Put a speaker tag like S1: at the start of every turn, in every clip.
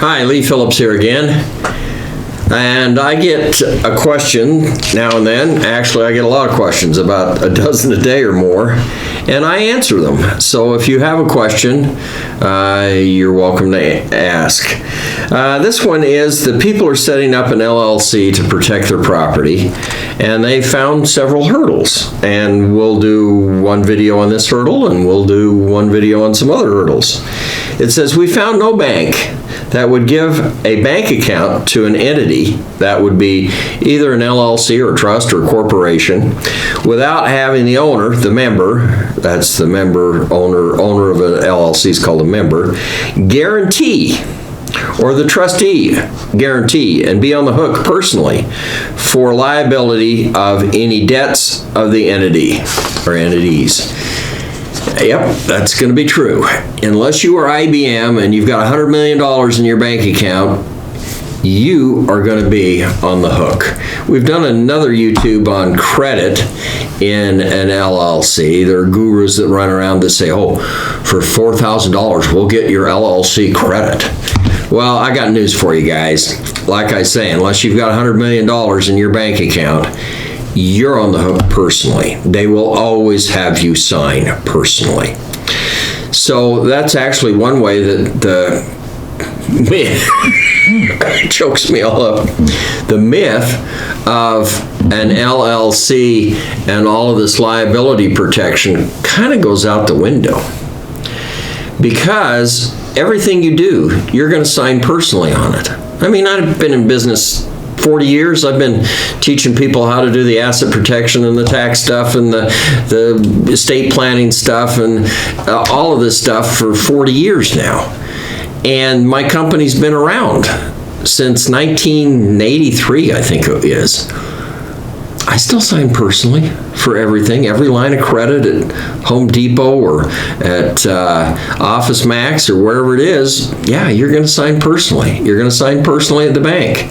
S1: Hi, Lee Phillips here again. And I get a question now and then. Actually, I get a lot of questions, about a dozen a day or more, and I answer them. So if you have a question, you're welcome to ask. This one is that people are setting up an LLC to protect their property, and they found several hurdles. And we'll do one video on this hurdle, and we'll do one video on some other hurdles. It says, we found no bank that would give a bank account to an entity, that would be either an LLC or trust or corporation, without having the owner, the member, that's the member, owner of an LLC is called a member, guarantee, or the trustee guarantee and be on the hook personally for liability of any debts of the entity or entities. Yep, that's going to be true. Unless you are IBM and you've got $100 million in your bank account, you are going to be on the hook. We've done another YouTube on credit in an LLC. There are gurus that run around that say, oh, for $4,000, we'll get your LLC credit. Well, I got news for you guys. Like I say, unless you've got $100 million in your bank account, you're on the hook personally. They will always have you sign personally. So that's actually one way that the myth chokes me all up. The myth of an LLC and all of this liability protection kind of goes out the window, because everything you do, you're going to sign personally on it. I mean, I've been in business 40 years. I've been teaching people how to do the asset protection and the tax stuff and the estate planning stuff and all of this stuff for 40 years now. And my company's been around since 1983, I think it is. I still sign personally for everything, every line of credit at Home Depot or at Office Max or wherever it is. Yeah, you're going to sign personally. You're going to sign personally at the bank.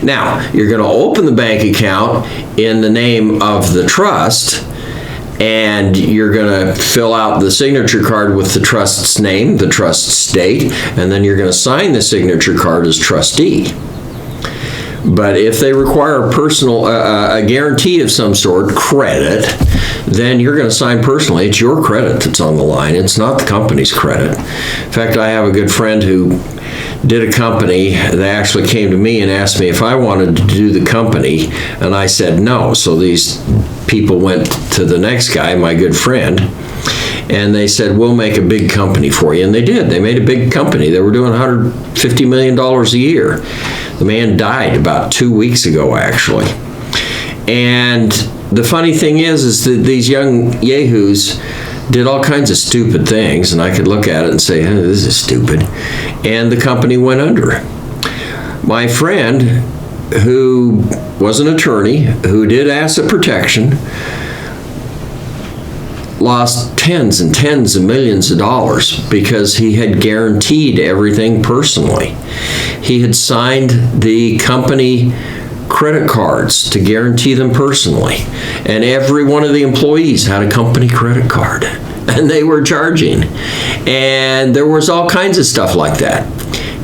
S1: Now, you're going to open the bank account in the name of the trust, and you're going to fill out the signature card with the trust's name, the trust's date, and then you're going to sign the signature card as trustee. But if they require a personal, a guarantee of some sort, credit, then you're going to sign personally. It's your credit that's on the line. It's not the company's credit. In fact, I have a good friend who did a company. They actually came to me and asked me if I wanted to do the company, and I said no. So these people went to the next guy, my good friend, and they said, we'll make a big company for you. And they did. They made a big company. They were doing $150 million a year. The man died about 2 weeks ago, actually. And the funny thing is that these young yahoos did all kinds of stupid things, and I could look at it and say, hey, this is stupid. And the company went under. My friend, who was an attorney, who did asset protection, lost tens and tens of millions of dollars because he had guaranteed everything personally. He had signed the company credit cards to guarantee them personally, and every one of the employees had a company credit card, and they were charging, and there was all kinds of stuff like that.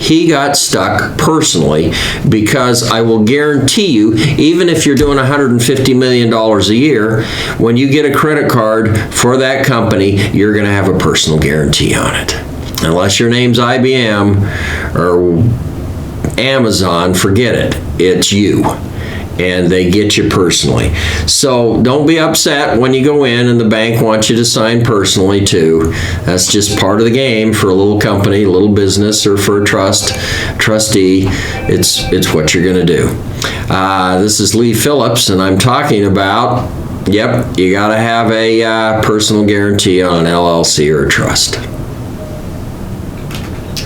S1: He got stuck personally because I will guarantee you, even if you're doing $150 million a year, when you get a credit card for that company, you're going to have a personal guarantee on it. Unless your name's IBM or Amazon, forget it. It's you. And they get you personally. So don't be upset when you go in and the bank wants you to sign personally too. That's just part of the game for a little company, a little business, or for a trustee. It's what you're going to do. This is Lee Phillips, and I'm talking about, yep, you got to have a personal guarantee on an LLC or a trust.